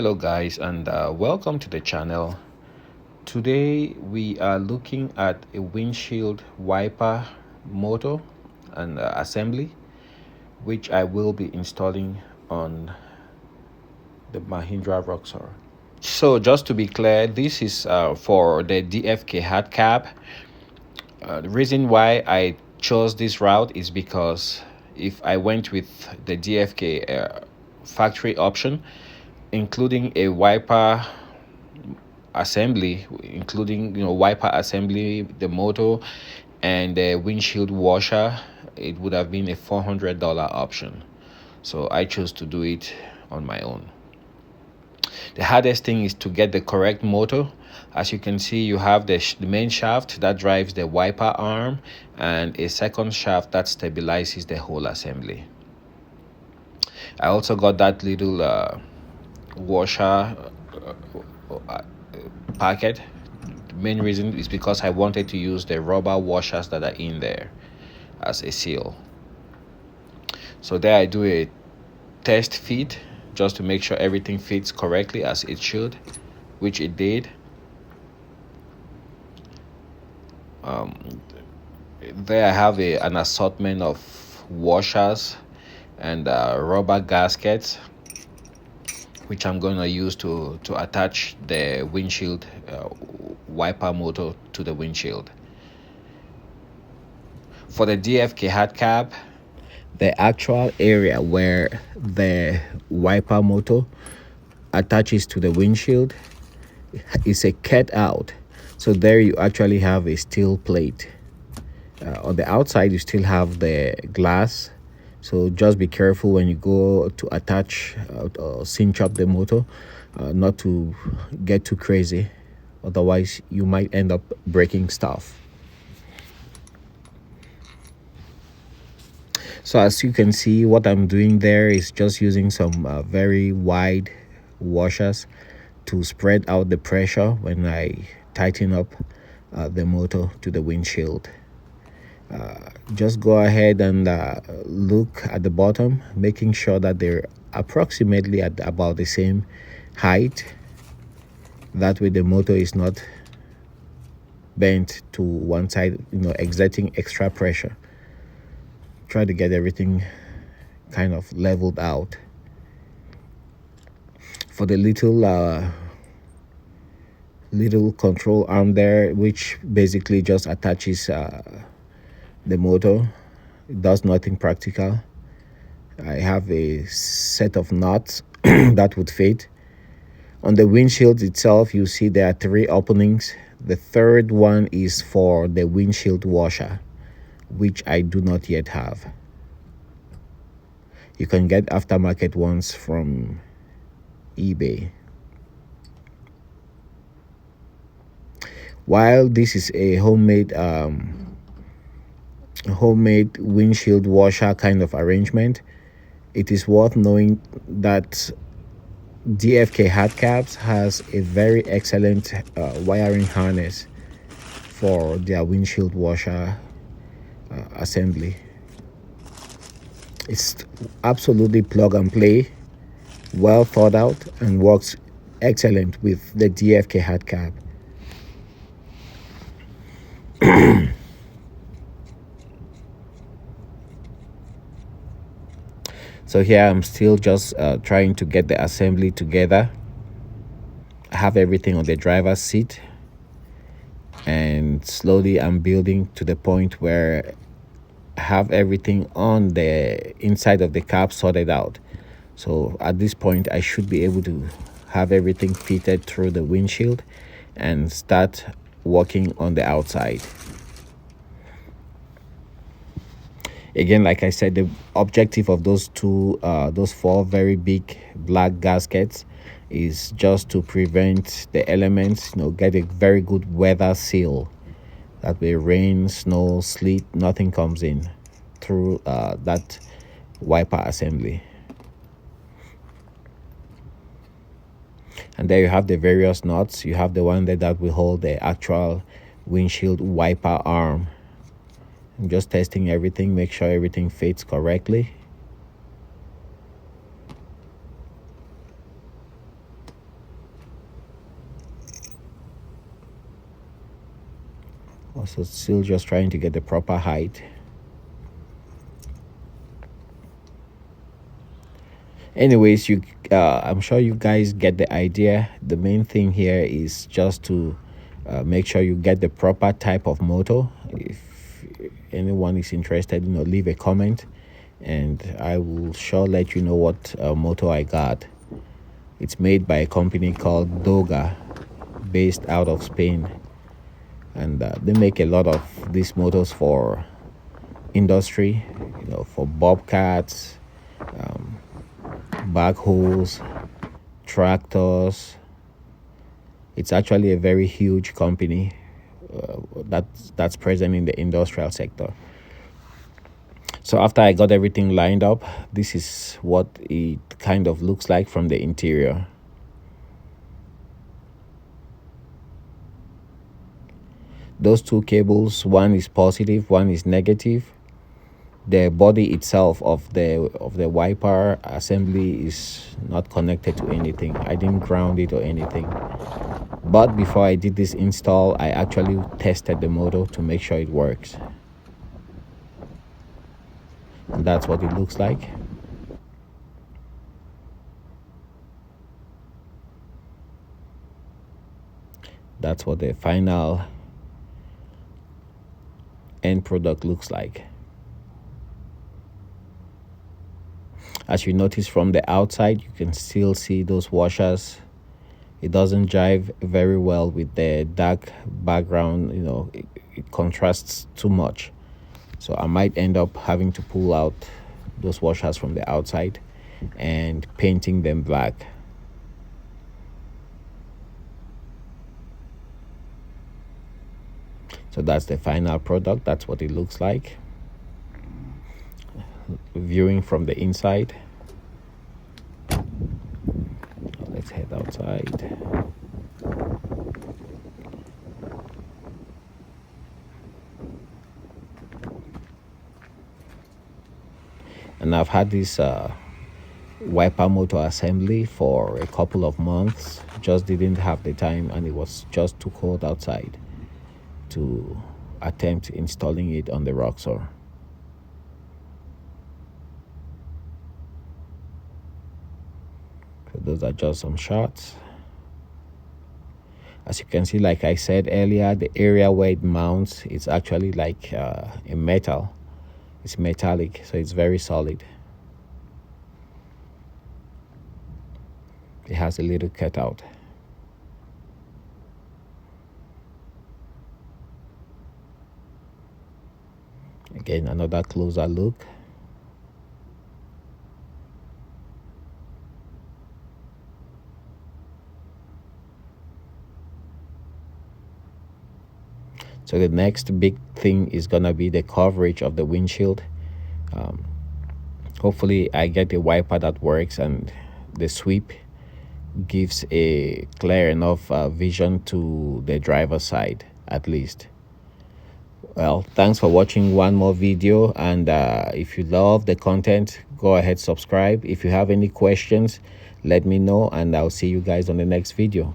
Hello guys, and welcome to the channel. Today we are looking at a windshield wiper motor and assembly, which I will be installing on the Mahindra Roxor. So just to be clear, this is for the DFK HARDCAB. The reason why I chose this route is because if I went with the DFK factory option, including a wiper assembly, including wiper assembly, the motor, and the windshield washer, it would have been a $400 option. So I chose to do it on my own. The hardest thing is to get the correct motor. As you can see, you have the main shaft that drives the wiper arm and a second shaft that stabilizes the whole assembly. I also got that little washer packet. The main reason is because I wanted to use the rubber washers that are in there as a seal. So there I do a test fit just to make sure everything fits correctly as it should, which it did. There I have an assortment of washers and rubber gaskets, which I'm going to use to attach the windshield wiper motor to the windshield. For the DFK HARDCAB, the actual area where the wiper motor attaches to the windshield is a cut out. So there you actually have a steel plate. On the outside, you still have the glass. So just be careful when you go to attach or cinch up the motor, not to get too crazy. Otherwise, you might end up breaking stuff. So as you can see, what I'm doing there is just using some very wide washers to spread out the pressure when I tighten up the motor to the windshield. Just go ahead and look at the bottom, making sure that they're approximately at about the same height. That way the motor is not bent to one side, exerting extra pressure. Try to get everything kind of leveled out. For the little control arm there, which basically just attaches the motor, it does nothing practical. I have a set of nuts that would fit. On the windshield itself, you see there are 3 openings. The third one is for the windshield washer, which I do not yet have. You can get aftermarket ones from eBay. While this is a homemade windshield washer kind of arrangement, it is worth knowing that DFK HARDCABs has a very excellent wiring harness for their windshield washer assembly. It's absolutely plug and play, well thought out, and works excellent with the DFK HARDCAB. So here I'm still just trying to get the assembly together. I have everything on the driver's seat, and slowly I'm building to the point where I have everything on the inside of the cab sorted out. So at this point, I should be able to have everything fitted through the windshield and start working on the outside. Again, like I said, the objective of those 4 very big black gaskets is just to prevent the elements, get a very good weather seal. That way rain, snow, sleet, nothing comes in through that wiper assembly. And there you have the various nuts. You have the one that will hold the actual windshield wiper arm. I'm just testing everything, make sure everything fits correctly. Also still just trying to get the proper height. Anyways, I'm sure you guys get the idea. The main thing here is just to make sure you get the proper type of motor. If anyone is interested, leave a comment and I will sure let you know what motor I got. It's made by a company called Doga, based out of Spain, and they make a lot of these motors for industry, for bobcats, backhoes, tractors. It's actually a very huge company that's present in the industrial sector. So after I got everything lined up, this is what it kind of looks like from the interior. Those two cables, one is positive, one is negative. The body itself of the wiper assembly is not connected to anything. I didn't ground it or anything. But before I did this install, I actually tested the motor to make sure it works. And that's what it looks like. That's what the final end product looks like. As you notice from the outside, you can still see those washers. It doesn't jive very well with the dark background. It contrasts too much. So I might end up having to pull out those washers from the outside and painting them black. So that's the final product. That's what it looks like. Viewing from the inside. Let's head outside. And I've had this wiper motor assembly for a couple of months. Just didn't have the time, and it was just too cold outside to attempt installing it on the Roxor. So those are just some shots. As you can see, like I said earlier, the area where it mounts is actually like a metal. It's metallic, so it's very solid. It has a little cutout. Again, another closer look. So the next big thing is gonna be the coverage of the windshield. Hopefully I get a wiper that works and the sweep gives a clear enough vision to the driver's side at least. Well, thanks for watching one more video, and if you love the content, go ahead, subscribe. If you have any questions, let me know, and I'll see you guys on the next video.